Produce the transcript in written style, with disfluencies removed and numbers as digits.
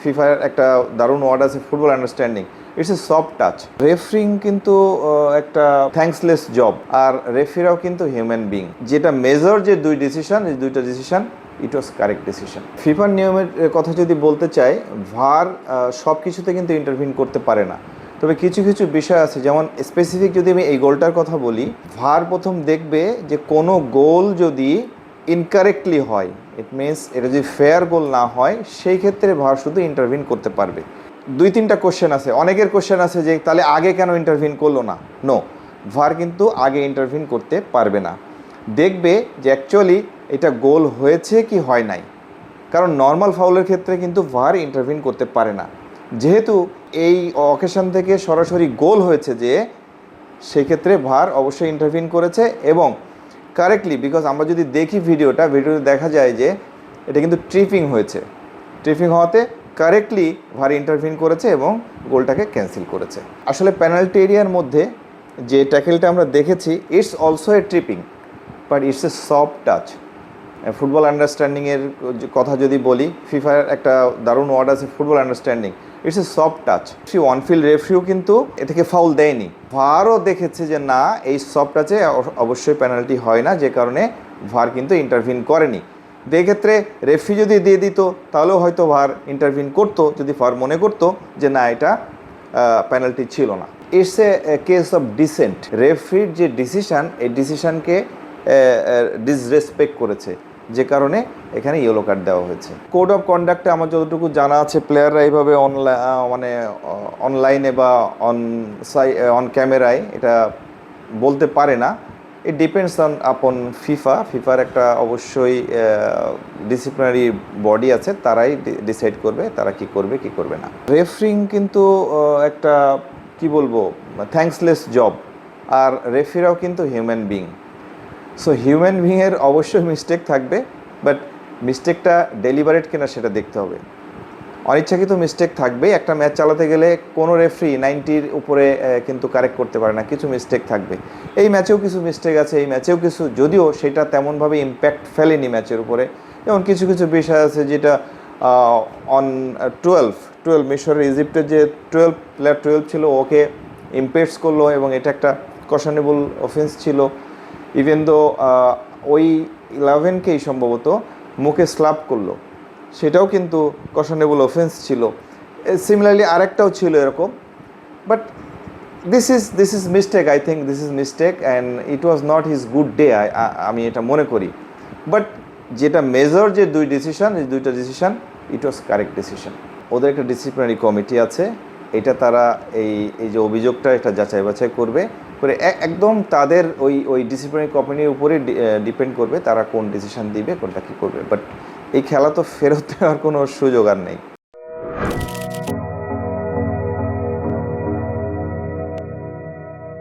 ফিফার একটা দারুণ ওয়ার্ড আছে football understanding. It's a soft touch. Referring কিন্তু একটা থ্যাঙ্কসলেস জব, আর রেফারিরাও কিন্তু হিউম্যান বিং। যেটা মেজর যে দুইটা ডিসিশন ইট ওয়াজ কারেক্ট ডিসিশন। ফিফার নিয়মের কথা যদি বলতে চাই, ভার সব কিছুতে কিন্তু ইন্টারভিন করতে পারে না, তবে কিছু কিছু বিষয় আছে। যেমন স্পেসিফিক যদি আমি এই গোলটার কথা বলি, ভার প্রথম দেখবে যে কোনো গোল যদি ইনকারেক্টলি হয়, ইট মিনস এটা যদি ফেয়ার গোল না হয়, সেই ক্ষেত্রে ভার শুধু ইন্টারভিন করতে পারবে। 2-3টা কোশ্চেন আছে, অনেকের কোশ্চেন আছে যে তাহলে আগে কেন ইন্টারভিন করলো না। নো, ভার কিন্তু আগে ইন্টারভিন করতে পারবে না। দেখবে যে অ্যাকচুয়ালি এটা গোল হয়েছে কি হয় নাই, কারণ নর্মাল ফাউলের ক্ষেত্রে কিন্তু ভার ইন্টারভিন করতে পারে না। যেহেতু এই অকেশন থেকে সরাসরি গোল হয়েছে, যে সেই ক্ষেত্রে ভার অবশ্যই ইন্টারভিন করেছে এবং কারেক্টলি। বিকজ আমরা যদি দেখি ভিডিওতে দেখা যায় যে এটা কিন্তু ট্রিপিং হয়েছে। ট্রিপিং হওয়াতে কারেক্টলি ভার ইন্টারভিন করেছে এবং গোলটাকে ক্যান্সেল করেছে। আসলে পেনাল্টি এরিয়ার মধ্যে যে ট্যাকেলটা আমরা দেখেছি, it's also a tripping, but it's a soft touch. Football আন্ডারস্ট্যান্ডিংয়ের কথা যদি বলি, ফিফার একটা দারুণ ওয়ার্ড আছে football understanding. It's a soft touch. সেই অনফিল্ড রেফারিও কিন্তু এ থেকে ফাউল দেয়নি। ভারও দেখেছে যে না, এই সফট টাচে অবশ্যই পেনাল্টি হয় না, যে কারণে ভার কিন্তু ইন্টারভিন করেনি। এক্ষেত্রে রেফারি যদি দিয়ে দিত তাহলেও হয়তো ভার ইন্টারভিন করতো, যদি ভার মনে করতো যে না, এটা পেনাল্টি ছিল না। It's a case of dissent. রেফারির যে ডিসিশান, এই ডিসিশানকে ডিসরেসপেক্ট করেছে, যে কারণে এখানে ইয়েলো কার্ড দেওয়া হয়েছে। কোড অফ কন্ডাক্টে আমার যতটুকু জানা আছে, প্লেয়াররা এইভাবে অনলাইনে বা অন ক্যামেরায় এটা বলতে পারে না। ইট ডিপেন্ডস আপন ফিফার একটা অবশ্যই ডিসিপ্লিনারি বডি আছে, তারাই ডিসাইড করবে তারা কি করবে কি করবে না। রেফারিং কিন্তু একটা কি বলবো থ্যাঙ্কসলেস জব, আর রেফারিরাও কিন্তু হিউম্যান বিং। সো হিউম্যান বিংয়ের অবশ্যই মিস্টেক থাকবে, বাট মিস্টেকটা ডেলিভারেট কিনা সেটা দেখতে হবে। অনিচ্ছাকৃত মিস্টেক থাকবেই। একটা ম্যাচ চালাতে গেলে কোনো রেফারি 90-র উপরে কিন্তু কারেক্ট করতে পারে না, কিছু মিস্টেক থাকবে। এই ম্যাচেও কিছু মিস্টেক আছে, এই ম্যাচেও কিছু, যদিও সেটা তেমনভাবে ইম্প্যাক্ট ফেলেনি ম্যাচের উপরে। যেমন কিছু কিছু বিষয় আছে যেটা অন 12 মিশরের ইজিপ্টের যে প্লেয়ার 12 ছিল, ওকে ইম্পেক্টস করলো এবং এটা একটা কশনেবল অফেন্স ছিল। ইভেন দো ওই 11কেই সম্ভবত মুখে স্ল্যাপ করলো, সেটাও কিন্তু কশনেবল অফেন্স ছিল। সিমিলারলি আরেকটাও ছিল এরকম। But this is mistake, I think this is mistake and it was not his good day, আমি এটা মনে করি। বাট যেটা মেজর যে দুইটা ডিসিশন ইট ওয়াজ কারেক্ট ডিসিশন। ওদের একটা ডিসিপ্লিনারি কমিটি আছে, এটা তারা এই যে অভিযোগটা এটা যাচাই বাছাই করবে, করে একদম তাদের ওই ডিসিপ্লিনারি কমিটির উপরে ডিপেন্ড করবে তারা কোন ডিসিশন দিবে, কোনটা কী করবে। বাট এই খেলা তো ফেরত দেওয়ার কোনো সুযোগ আর নেই।